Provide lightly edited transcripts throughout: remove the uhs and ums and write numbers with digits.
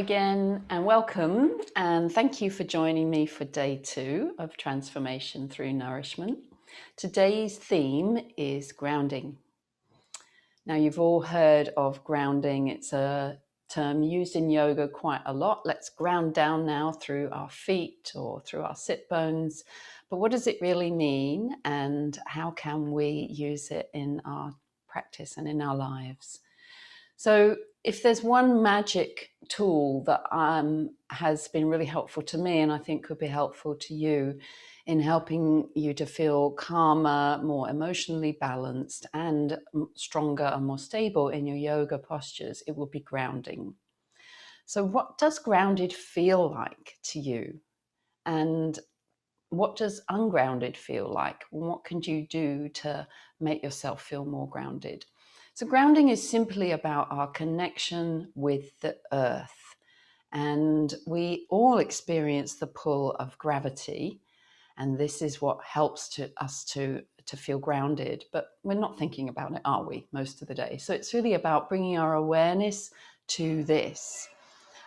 again and welcome, and thank you for joining me for day 2 of Transformation Through Nourishment. Today's theme is grounding. Now, you've all heard of grounding. It's a term used in yoga quite a lot. Let's ground down now through our feet or through our sit bones. But what does it really mean, and how can we use it in our practice and in our lives? So if there's one magic tool that has been really helpful to me, and I think could be helpful to you in helping you to feel calmer, more emotionally balanced, and stronger and more stable in your yoga postures, it will be grounding. So what does grounded feel like to you? And what does ungrounded feel like? What can you do to make yourself feel more grounded? So grounding is simply about our connection with the earth. And we all experience the pull of gravity. And this is what helps us to feel grounded. But we're not thinking about it, are we, most of the day? So it's really about bringing our awareness to this.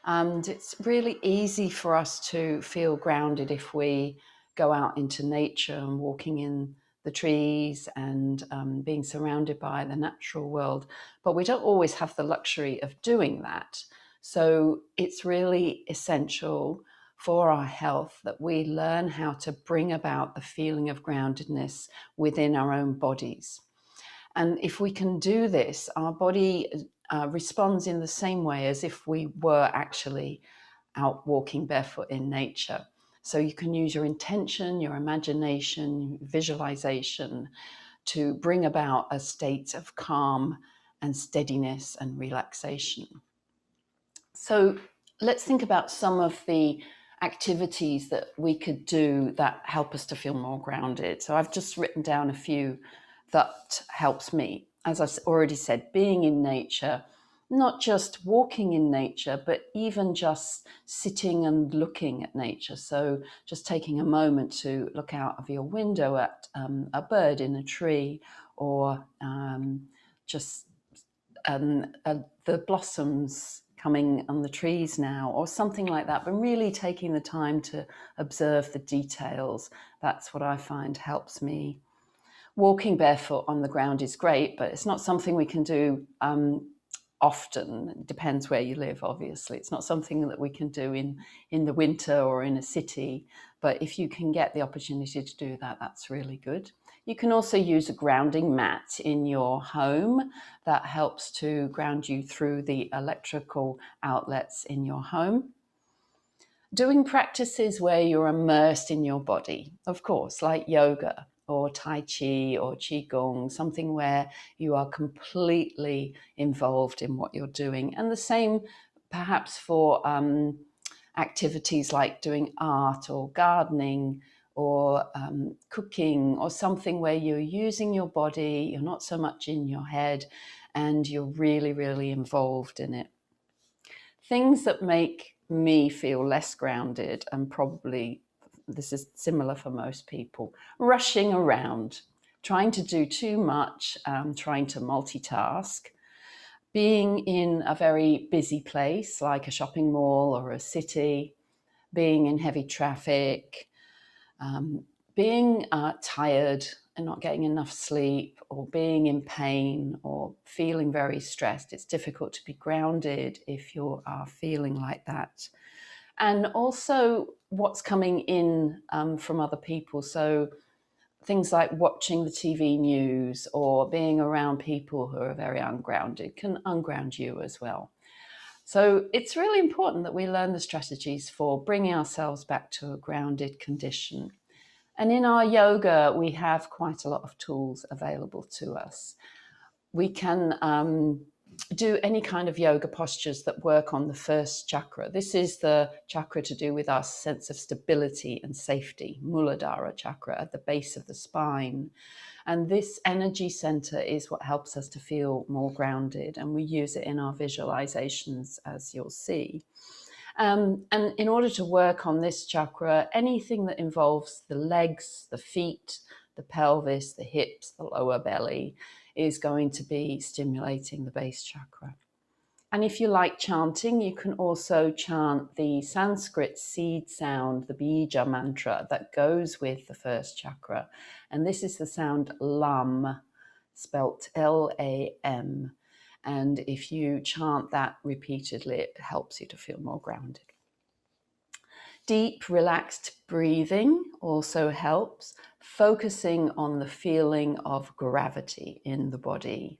And it's really easy for us to feel grounded if we go out into nature and walking in the trees and being surrounded by the natural world. But we don't always have the luxury of doing that. So it's really essential for our health that we learn how to bring about the feeling of groundedness within our own bodies. And if we can do this, our body responds in the same way as if we were actually out walking barefoot in nature. So you can use your intention, your imagination, visualization to bring about a state of calm and steadiness and relaxation. So let's think about some of the activities that we could do that help us to feel more grounded. So I've just written down a few that helps me. As I've already said, being in nature, not just walking in nature, but even just sitting and looking at nature. So just taking a moment to look out of your window at a bird in a tree, or just the blossoms coming on the trees now, or something like that, but really taking the time to observe the details. That's what I find helps me. Walking barefoot on the ground is great, but it's not something we can do often. It depends where you live, obviously. It's not something that we can do in the winter or in a city, but if you can get the opportunity to do that, that's really good. You can also use a grounding mat in your home that helps to ground you through the electrical outlets in your home. Doing practices where you're immersed in your body, of course, like yoga or Tai Chi or Qigong, something where you are completely involved in what you're doing. And the same perhaps for activities like doing art or gardening or cooking, or something where you're using your body, you're not so much in your head, and you're really, really involved in it. Things that make me feel less grounded, and probably this is similar for most people: rushing around, trying to do too much, trying to multitask, being in a very busy place like a shopping mall or a city, being in heavy traffic, being tired and not getting enough sleep, or being in pain or feeling very stressed. It's difficult to be grounded if you are feeling like that. And also what's coming in from other people. So things like watching the TV news or being around people who are very ungrounded can unground you as well. So it's really important that we learn the strategies for bringing ourselves back to a grounded condition. And in our yoga, we have quite a lot of tools available to us. We can do any kind of yoga postures that work on the first chakra. This is the chakra to do with our sense of stability and safety, muladhara chakra at the base of the spine. And this energy center is what helps us to feel more grounded. And we use it in our visualizations, as you'll see. And in order to work on this chakra, anything that involves the legs, the feet, the pelvis, the hips, the lower belly is going to be stimulating the base chakra. And if you like chanting, you can also chant the Sanskrit seed sound, the bija mantra that goes with the first chakra. And this is the sound lam, spelt L-A-M. And if you chant that repeatedly, it helps you to feel more grounded. Deep, relaxed breathing also helps, focusing on the feeling of gravity in the body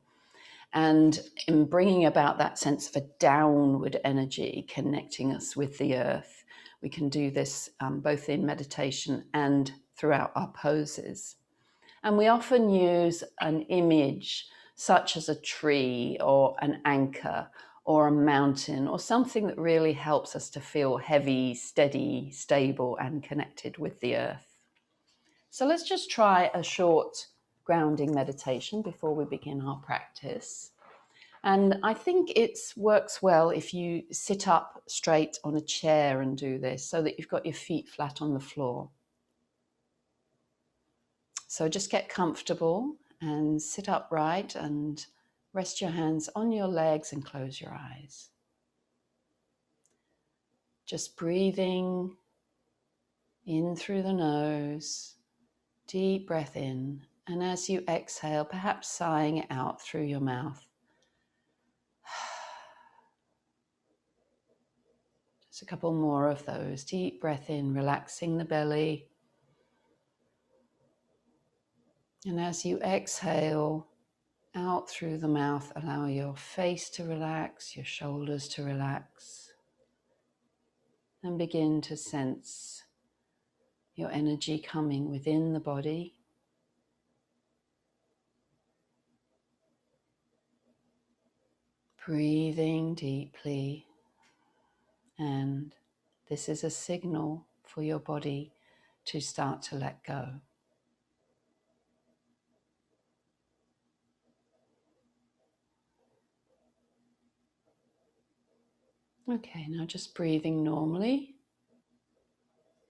and in bringing about that sense of a downward energy connecting us with the earth. We can do this both in meditation and throughout our poses. And we often use an image such as a tree or an anchor or a mountain or something that really helps us to feel heavy, steady, stable and connected with the earth. So let's just try a short grounding meditation before we begin our practice. And I think it works well if you sit up straight on a chair and do this so that you've got your feet flat on the floor. So just get comfortable and sit upright and rest your hands on your legs and close your eyes. Just breathing in through the nose, deep breath in, and as you exhale, perhaps sighing it out through your mouth. Just a couple more of those. Deep breath in, relaxing the belly. And as you exhale out through the mouth, allow your face to relax, your shoulders to relax, and begin to sense your energy coming within the body. Breathing deeply, and this is a signal for your body to start to let go. Okay, now just breathing normally,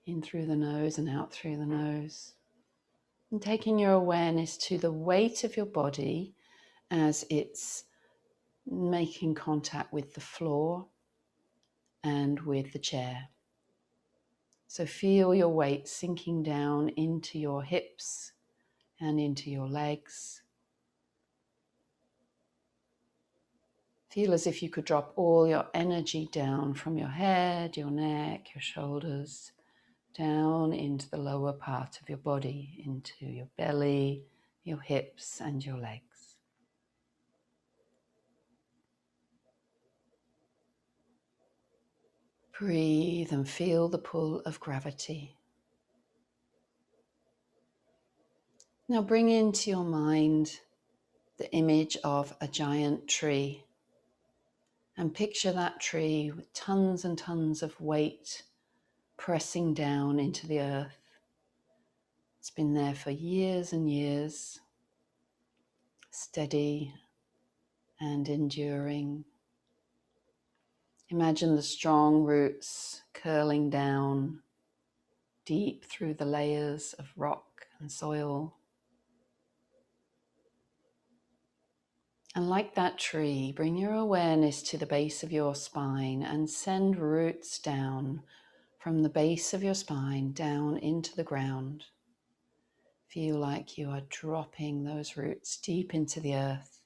in through the nose and out through the nose. And taking your awareness to the weight of your body as it's making contact with the floor and with the chair. So feel your weight sinking down into your hips and into your legs. Feel as if you could drop all your energy down from your head, your neck, your shoulders, down into the lower part of your body, into your belly, your hips and your legs. Breathe and feel the pull of gravity. Now bring into your mind the image of a giant tree and picture that tree with tons and tons of weight pressing down into the earth. It's been there for years and years, steady and enduring. Imagine the strong roots curling down deep through the layers of rock and soil. And like that tree, bring your awareness to the base of your spine and send roots down from the base of your spine down into the ground. Feel like you are dropping those roots deep into the earth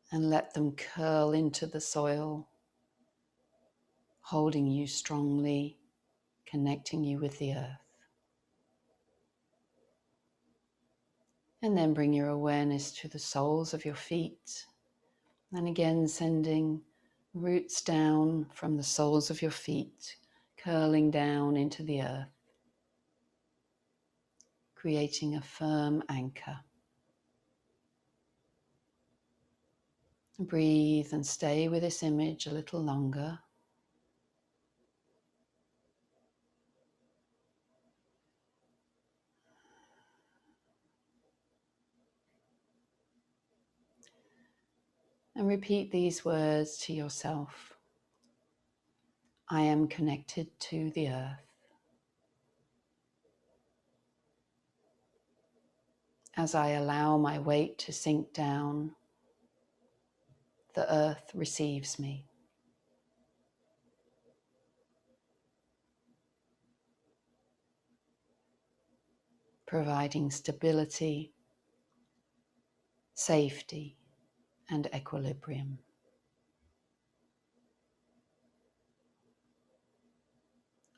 and let them curl into the soil, holding you strongly, connecting you with the earth. And then bring your awareness to the soles of your feet. And again, sending roots down from the soles of your feet, curling down into the earth, creating a firm anchor. Breathe and stay with this image a little longer. And repeat these words to yourself. I am connected to the earth. As I allow my weight to sink down, the earth receives me. Providing stability, safety, and equilibrium.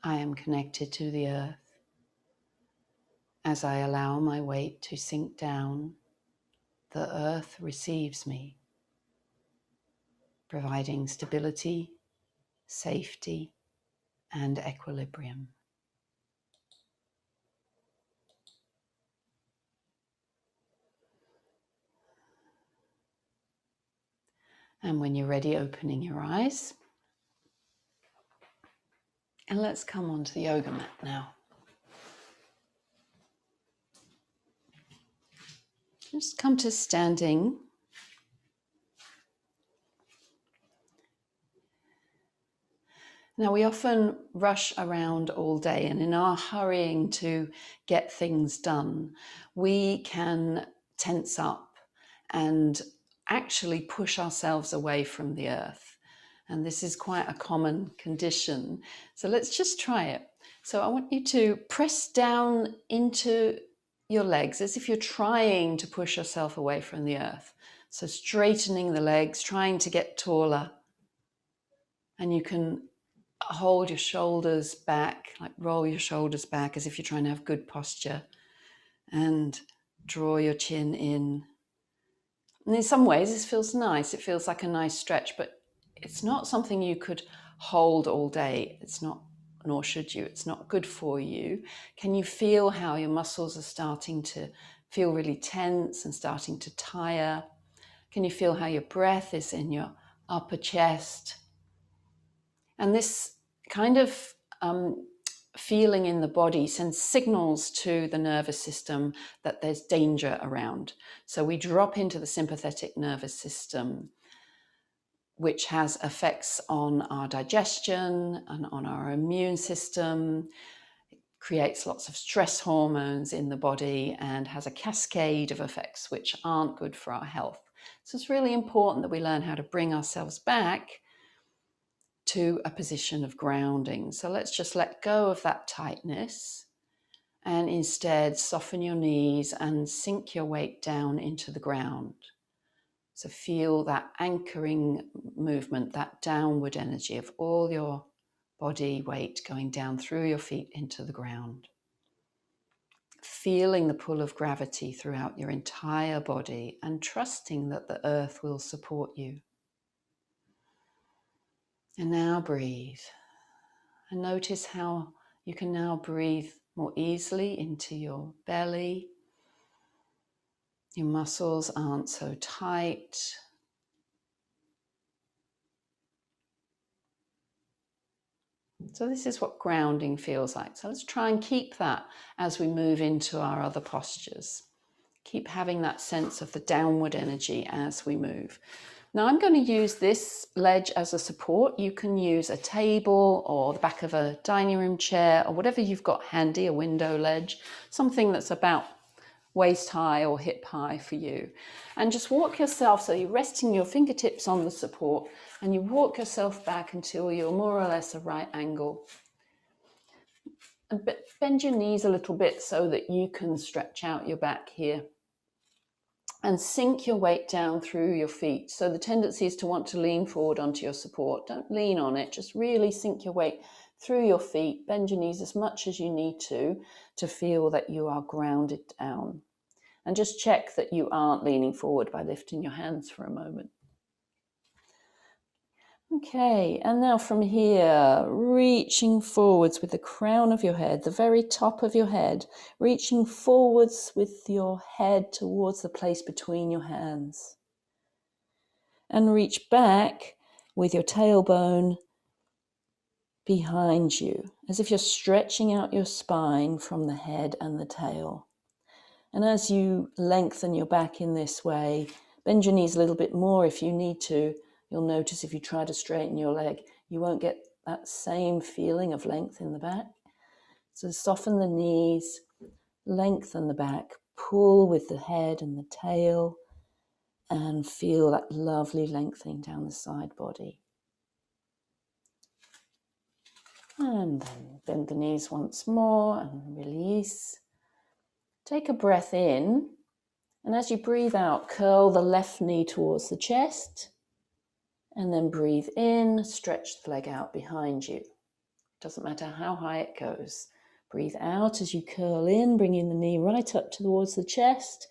I am connected to the earth. As I allow my weight to sink down, the earth receives me, providing stability, safety, and equilibrium. And when you're ready, opening your eyes. And let's come onto the yoga mat now. Just come to standing. Now, we often rush around all day, and in our hurrying to get things done, we can tense up and actually push ourselves away from the earth. And this is quite a common condition. So let's just try it. So I want you to press down into your legs as if you're trying to push yourself away from the earth. So straightening the legs, trying to get taller. And you can hold your shoulders back, like roll your shoulders back as if you're trying to have good posture, and draw your chin in. And in some ways this feels nice. It feels like a nice stretch, but it's not something you could hold all day. It's not, nor should you. It's not good for you. Can you feel how your muscles are starting to feel really tense and starting to tire? Can you feel how your breath is in your upper chest? And this kind of feeling in the body sends signals to the nervous system that there's danger around. So we drop into the sympathetic nervous system, which has effects on our digestion and on our immune system. It creates lots of stress hormones in the body and has a cascade of effects which aren't good for our health. So it's really important that we learn how to bring ourselves back to a position of grounding. So let's just let go of that tightness and instead soften your knees and sink your weight down into the ground. So feel that anchoring movement, that downward energy of all your body weight going down through your feet into the ground. Feeling the pull of gravity throughout your entire body and trusting that the earth will support you. And now breathe. And notice how you can now breathe more easily into your belly. Your muscles aren't so tight. So this is what grounding feels like. So let's try and keep that as we move into our other postures. Keep having that sense of the downward energy as we move. Now I'm going to use this ledge as a support. You can use a table or the back of a dining room chair or whatever you've got handy, a window ledge, something that's about waist high or hip high for you. And just walk yourself, so you're resting your fingertips on the support and you walk yourself back until you're more or less a right angle. And bend your knees a little bit so that you can stretch out your back here. And sink your weight down through your feet. So the tendency is to want to lean forward onto your support. Don't lean on it, just really sink your weight through your feet. Bend your knees as much as you need to feel that you are grounded down. And just check that you aren't leaning forward by lifting your hands for a moment. Okay, and now from here, reaching forwards with the crown of your head, the very top of your head, reaching forwards with your head towards the place between your hands. And reach back with your tailbone behind you, as if you're stretching out your spine from the head and the tail. And as you lengthen your back in this way, bend your knees a little bit more if you need to. You'll notice if you try to straighten your leg, you won't get that same feeling of length in the back. So soften the knees, lengthen the back, pull with the head and the tail, And feel that lovely lengthening down the side body. And then bend the knees once more and release. Take a breath in, and as you breathe out, curl the left knee towards the chest, and then breathe in, stretch the leg out behind you. Doesn't matter how high it goes. Breathe out as you curl in, bringing the knee right up towards the chest,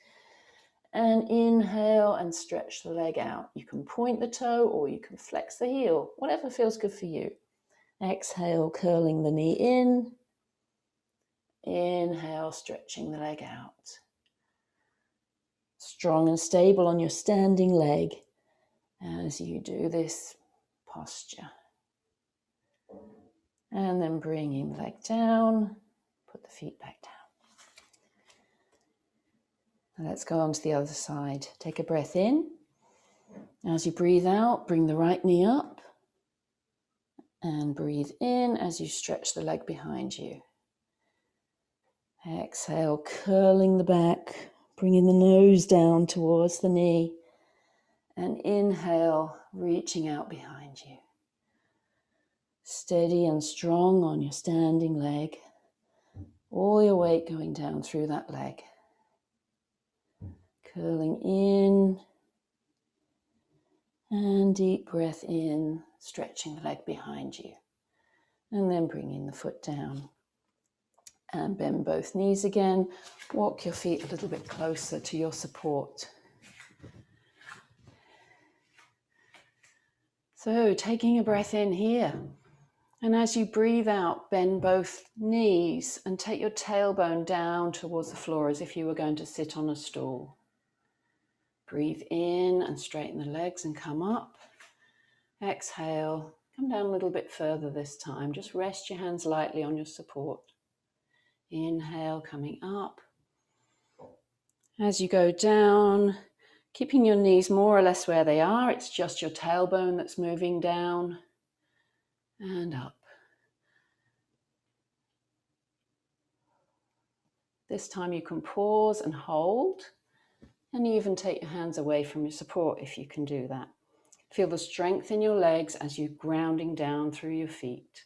and inhale and stretch the leg out. You can point the toe or you can flex the heel, whatever feels good for you. Exhale, curling the knee in. Inhale, stretching the leg out. Strong and stable on your standing leg as you do this posture. And then bringing the leg down, put the feet back down. Now let's go on to the other side. Take a breath in. As you breathe out, bring the right knee up. And breathe in as you stretch the leg behind you. Exhale, curling the back, bringing the nose down towards the knee. And inhale, reaching out behind you. Steady and strong on your standing leg. All your weight going down through that leg. Curling in. And deep breath in, stretching the leg behind you. And then bringing the foot down. And bend both knees again. Walk your feet a little bit closer to your support. So taking a breath in here. And as you breathe out, bend both knees and take your tailbone down towards the floor as if you were going to sit on a stool. Breathe in and straighten the legs and come up. Exhale, come down a little bit further this time. Just rest your hands lightly on your support. Inhale, coming up. As you go down, keeping your knees more or less where they are. It's just your tailbone that's moving down and up. This time you can pause and hold, and even take your hands away from your support if you can do that. Feel the strength in your legs as you're grounding down through your feet.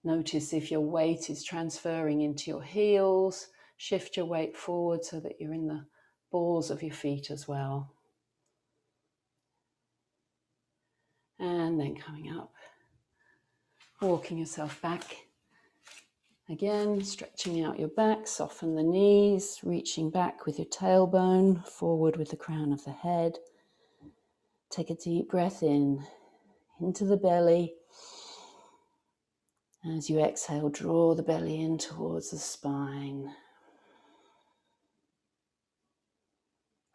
Notice if your weight is transferring into your heels. Shift your weight forward so that you're in the balls of your feet as well. And then coming up, walking yourself back. Again, stretching out your back, soften the knees, reaching back with your tailbone, forward with the crown of the head. Take a deep breath in, into the belly. As you exhale, draw the belly in towards the spine.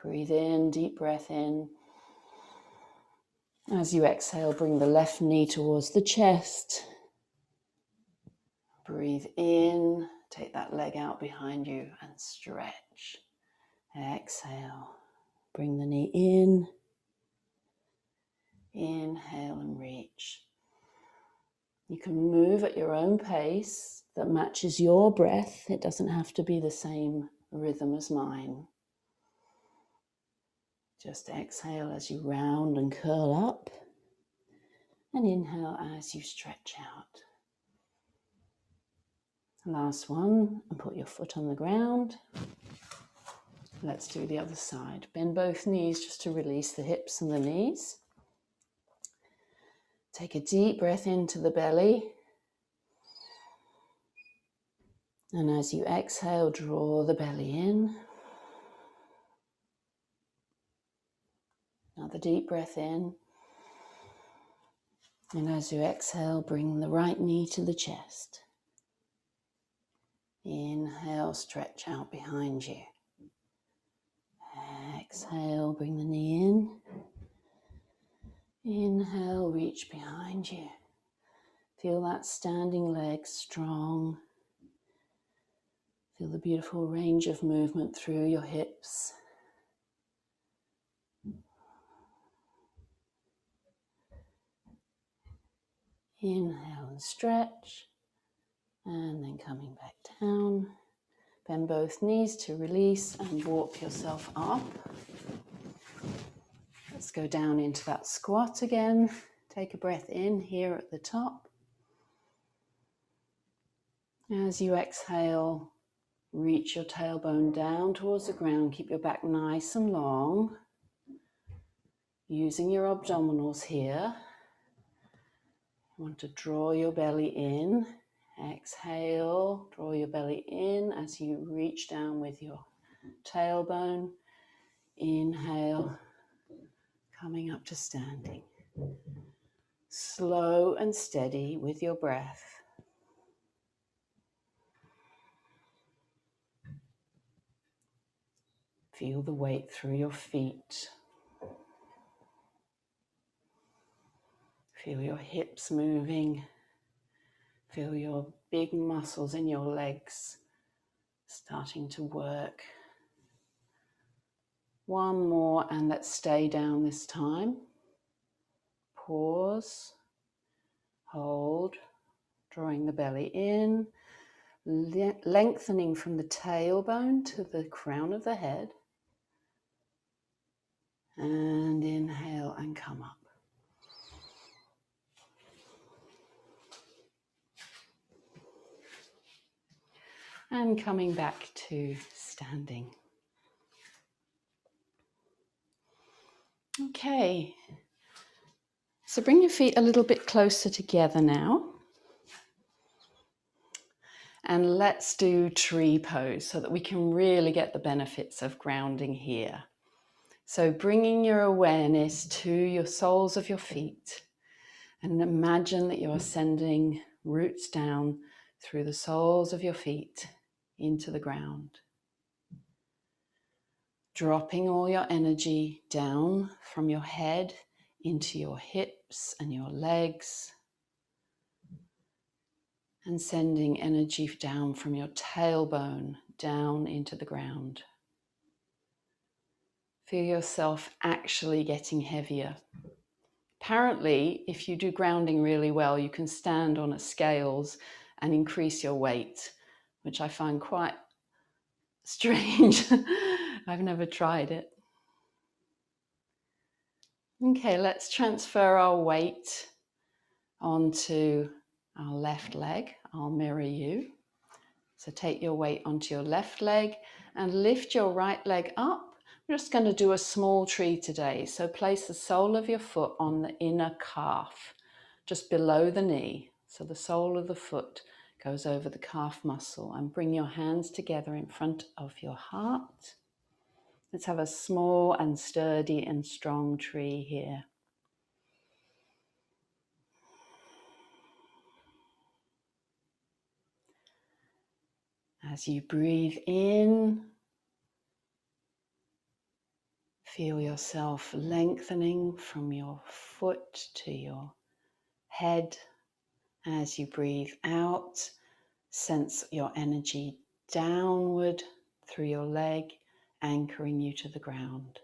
Breathe in, deep breath in. As you exhale, bring the left knee towards the chest. Breathe in, take that leg out behind you and stretch. Exhale, bring the knee in. Inhale and reach. You can move at your own pace that matches your breath. It doesn't have to be the same rhythm as mine. Just exhale as you round and curl up, and inhale as you stretch out. Last one, and put your foot on the ground. Let's do the other side. Bend both knees just to release the hips and the knees. Take a deep breath into the belly. And as you exhale, draw the belly in. Another deep breath in. And as you exhale, bring the right knee to the chest. Inhale, stretch out behind you. Exhale, bring the knee in. Inhale, reach behind you. Feel that standing leg strong. Feel the beautiful range of movement through your hips. Inhale and stretch, and then coming back down. Bend both knees to release and walk yourself up. Let's go down into that squat again. Take a breath in here at the top. As you exhale, reach your tailbone down towards the ground. Keep your back nice and long. Using your abdominals here. You want to draw your belly in. Exhale, draw your belly in as you reach down with your tailbone. Inhale, coming up to standing. Slow and steady with your breath. Feel the weight through your feet. Feel your hips moving. Feel your big muscles in your legs starting to work. One more, and let's stay down this time. Pause. Hold. Drawing the belly in. Lengthening from the tailbone to the crown of the head. And inhale and come up. And coming back to standing. Okay, so bring your feet a little bit closer together now. And let's do tree pose so that we can really get the benefits of grounding here. So bringing your awareness to your soles of your feet and imagine that you're sending roots down through the soles of your feet into the ground. Dropping all your energy down from your head into your hips and your legs. And sending energy down from your tailbone down into the ground. Feel yourself actually getting heavier. Apparently, if you do grounding really well, you can stand on a scales and increase your weight, which I find quite strange. I've never tried it. Okay, let's transfer our weight onto our left leg. I'll mirror you. So take your weight onto your left leg and lift your right leg up. We're just going to do a small tree today. So place the sole of your foot on the inner calf, just below the knee. So the sole of the foot goes over the calf muscle, and bring your hands together in front of your heart. Let's have a small and sturdy and strong tree here. As you breathe in, feel yourself lengthening from your foot to your head. As you breathe out, sense your energy downward through your leg, anchoring you to the ground.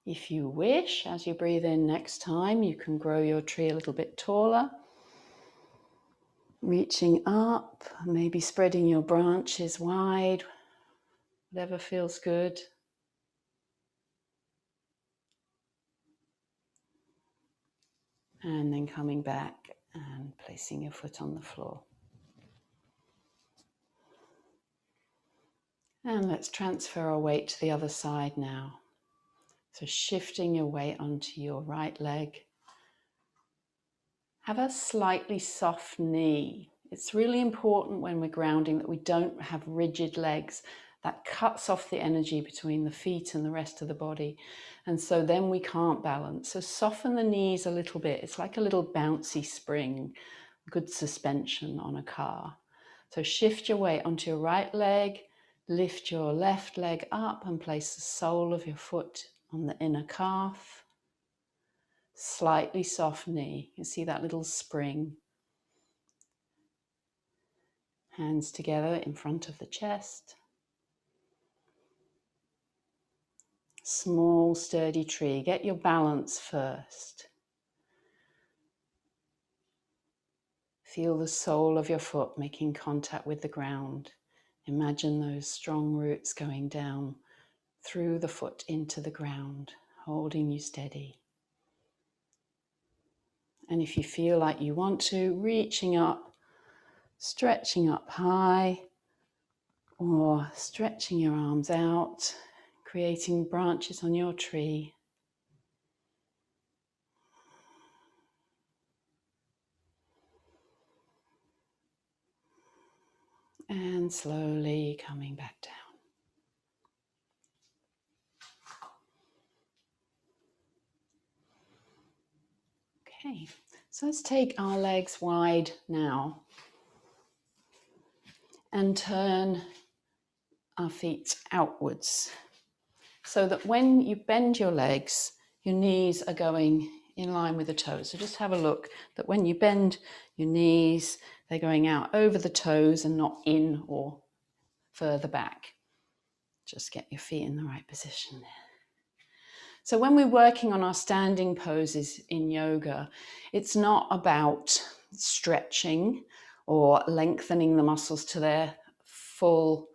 If you wish, as you breathe in next time, you can grow your tree a little bit taller. Reaching up, maybe spreading your branches wide, whatever feels good. And then coming back and placing your foot on the floor. And let's transfer our weight to the other side now. So shifting your weight onto your right leg. Have a slightly soft knee. It's really important when we're grounding that we don't have rigid legs. That cuts off the energy between the feet and the rest of the body. And so then we can't balance. So soften the knees a little bit. It's like a little bouncy spring, good suspension on a car. So shift your weight onto your right leg, lift your left leg up and place the sole of your foot on the inner calf. Slightly soft knee. You see that little spring. Hands together in front of the chest. Small sturdy tree. Get your balance first. Feel the sole of your foot making contact with the ground. Imagine those strong roots going down through the foot into the ground, holding you steady. And if you feel like you want to, reaching up, stretching up high, or stretching your arms out, creating branches on your tree. And slowly coming back down. Okay, so let's take our legs wide now and turn our feet outwards so that when you bend your legs, your knees are going in line with the toes. So just have a look that when you bend your knees, they're going out over the toes and not in or further back. Just get your feet in the right position there. So when we're working on our standing poses in yoga, it's not about stretching or lengthening the muscles to their full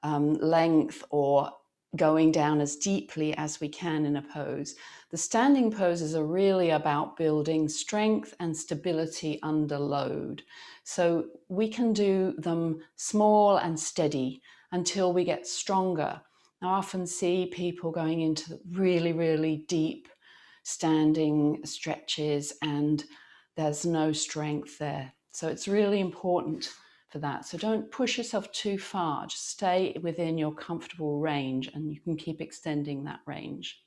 length or going down as deeply as we can in a pose. The standing poses are really about building strength and stability under load. So we can do them small and steady until we get stronger. I often see people going into really, really deep standing stretches and there's no strength there. So it's really important for that. So don't push yourself too far. Just stay within your comfortable range and you can keep extending that range.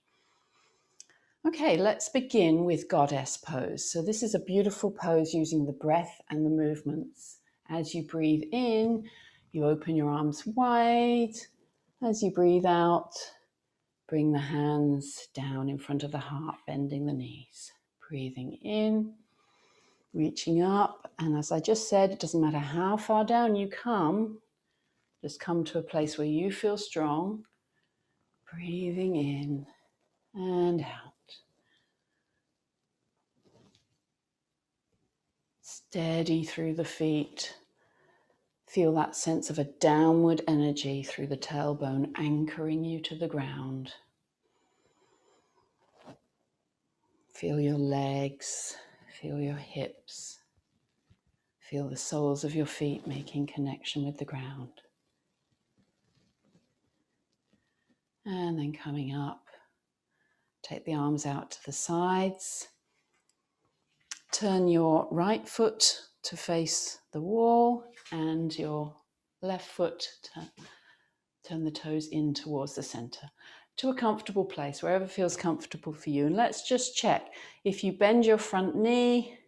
Okay, let's begin with goddess pose. So this is a beautiful pose using the breath and the movements. As you breathe in, you open your arms wide. As you breathe out, bring the hands down in front of the heart, bending the knees. Breathing in, reaching up, and as I just said, it doesn't matter how far down you come, just come to a place where you feel strong. Breathing in and out. Steady through the feet. Feel that sense of a downward energy through the tailbone, anchoring you to the ground. Feel your legs, feel your hips. Feel the soles of your feet making connection with the ground. And then coming up, take the arms out to the sides. Turn your right foot to face the wall and your left foot to turn the toes in towards the center to a comfortable place, wherever feels comfortable for you. And let's just check. If you bend your front knee,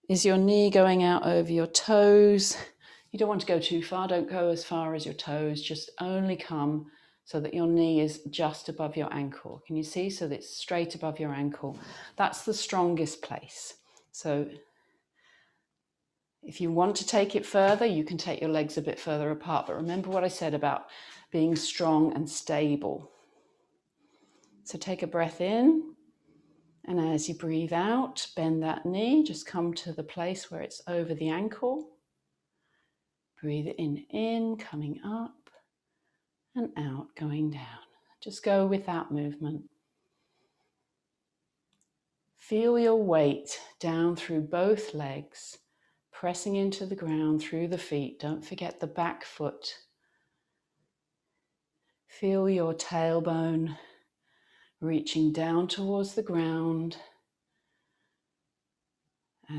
is your knee going out over your toes? You don't want to go too far. Don't go as far as your toes. Just only come so that your knee is just above your ankle. Can you see? So that it's straight above your ankle. That's the strongest place. So if you want to take it further, you can take your legs a bit further apart. But remember what I said about being strong and stable. So take a breath in. And as you breathe out, bend that knee. Just come to the place where it's over the ankle. Breathe in, coming up. And out, going down. Just go with that movement. Feel your weight down through both legs, pressing into the ground through the feet. Don't forget the back foot. Feel your tailbone reaching down towards the ground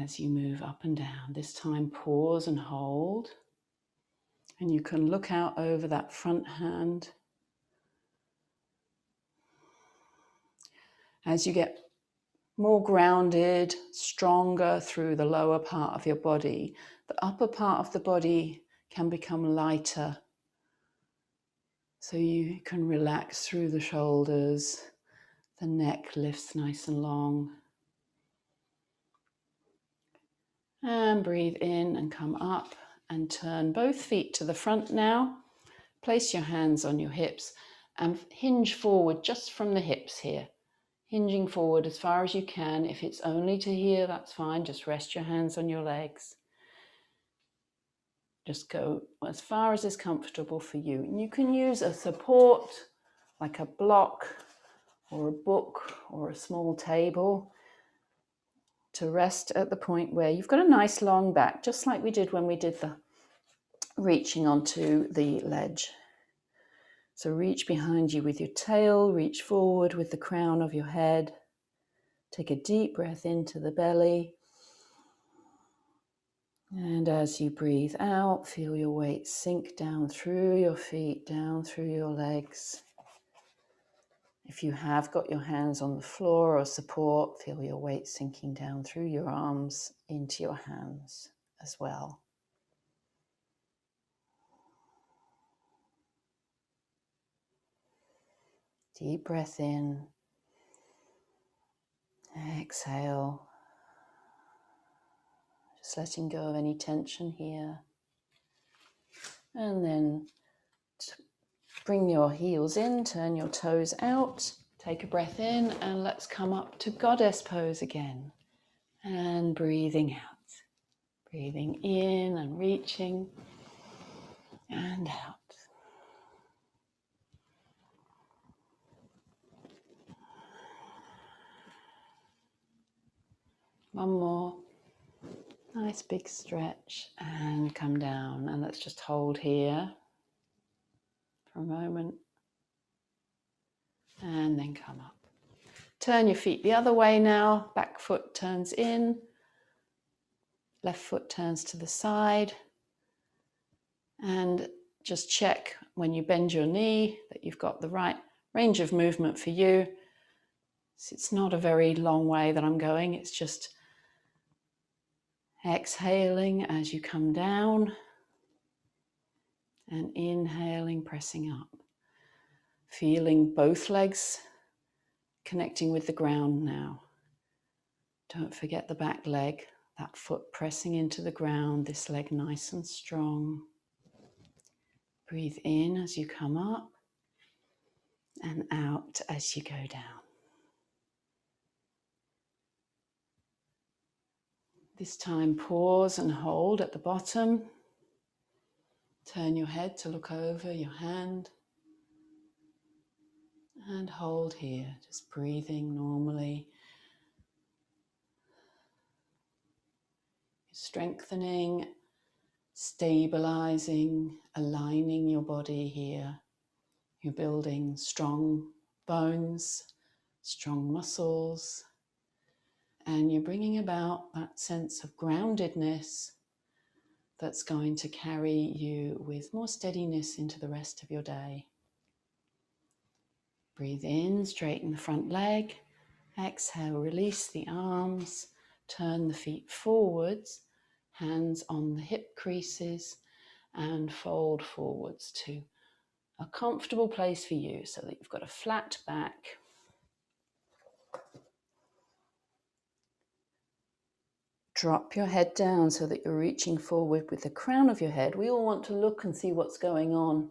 as you move up and down. This time, pause and hold. And you can look out over that front hand. As you get more grounded, stronger through the lower part of your body, the upper part of the body can become lighter. So you can relax through the shoulders, the neck lifts nice and long. And breathe in and come up and turn both feet to the front now. Place your hands on your hips and hinge forward just from the hips here. Hinging forward as far as you can. If it's only to here, that's fine. Just rest your hands on your legs. Just go as far as is comfortable for you. And you can use a support like a block or a book or a small table to rest at the point where you've got a nice long back, just like we did when we did the reaching onto the ledge. So reach behind you with your tail, reach forward with the crown of your head. Take a deep breath into the belly. And as you breathe out, feel your weight sink down through your feet, down through your legs. If you have got your hands on the floor or support, feel your weight sinking down through your arms into your hands as well. Deep breath in. Exhale. Just letting go of any tension here. And then bring your heels in, turn your toes out, take a breath in, and let's come up to goddess pose again. And breathing out. Breathing in and reaching and out. One more. Nice big stretch and come down. And let's just hold here for a moment. And then come up. Turn your feet the other way now. Back foot turns in. Left foot turns to the side. And just check when you bend your knee that you've got the right range of movement for you. It's not a very long way that I'm going. It's just exhaling as you come down and inhaling, pressing up. Feeling both legs connecting with the ground now. Don't forget the back leg, that foot pressing into the ground, this leg nice and strong. Breathe in as you come up and out as you go down. This time pause and hold at the bottom. Turn your head to look over your hand. And hold here, just breathing normally. Strengthening, stabilizing, aligning your body here. You're building strong bones, strong muscles, and you're bringing about that sense of groundedness that's going to carry you with more steadiness into the rest of your day. Breathe in, straighten the front leg. Exhale, release the arms, turn the feet forwards, hands on the hip creases, and fold forwards to a comfortable place for you so that you've got a flat back. Drop your head down so that you're reaching forward with the crown of your head. We all want to look and see what's going on.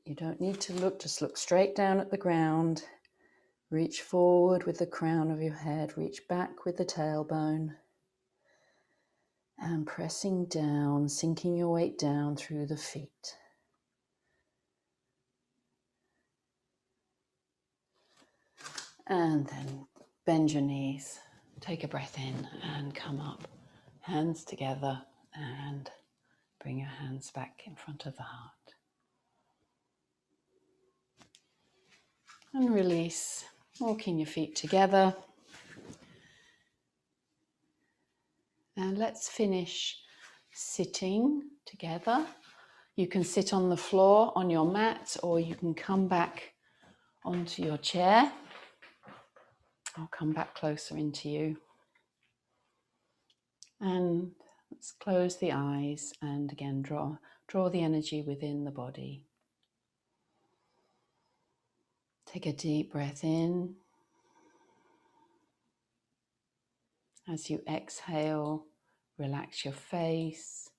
You don't need to look, just look straight down at the ground. Reach forward with the crown of your head, reach back with the tailbone. And pressing down, sinking your weight down through the feet. And then bend your knees. Take a breath in and come up. Hands together and bring your hands back in front of the heart. And release, walking your feet together. And let's finish sitting together. You can sit on the floor on your mat, or you can come back onto your chair. I'll come back closer into you. And let's close the eyes and again draw the energy within the body. Take a deep breath in. As you exhale, relax your face,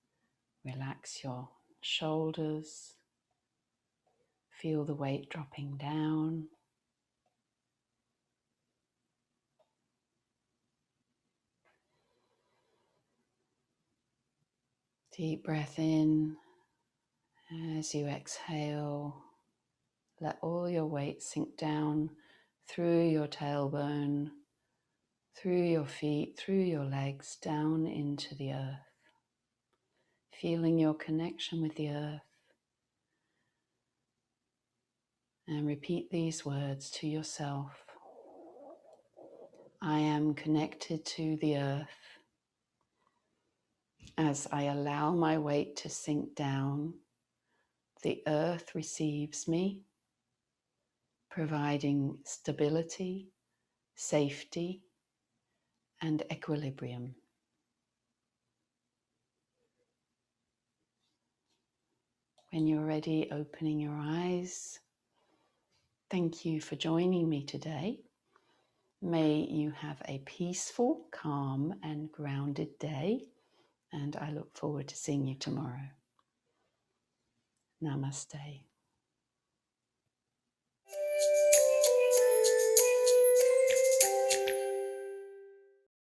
relax your shoulders. Feel the weight dropping down. Deep breath in. As you exhale, let all your weight sink down through your tailbone, through your feet, through your legs, down into the earth. Feeling your connection with the earth. And repeat these words to yourself. I am connected to the earth. As I allow my weight to sink down, the earth receives me, providing stability, safety, and equilibrium. When you're ready, opening your eyes. Thank you for joining me today. May you have a peaceful, calm, and grounded day, and I look forward to seeing you tomorrow. Namaste.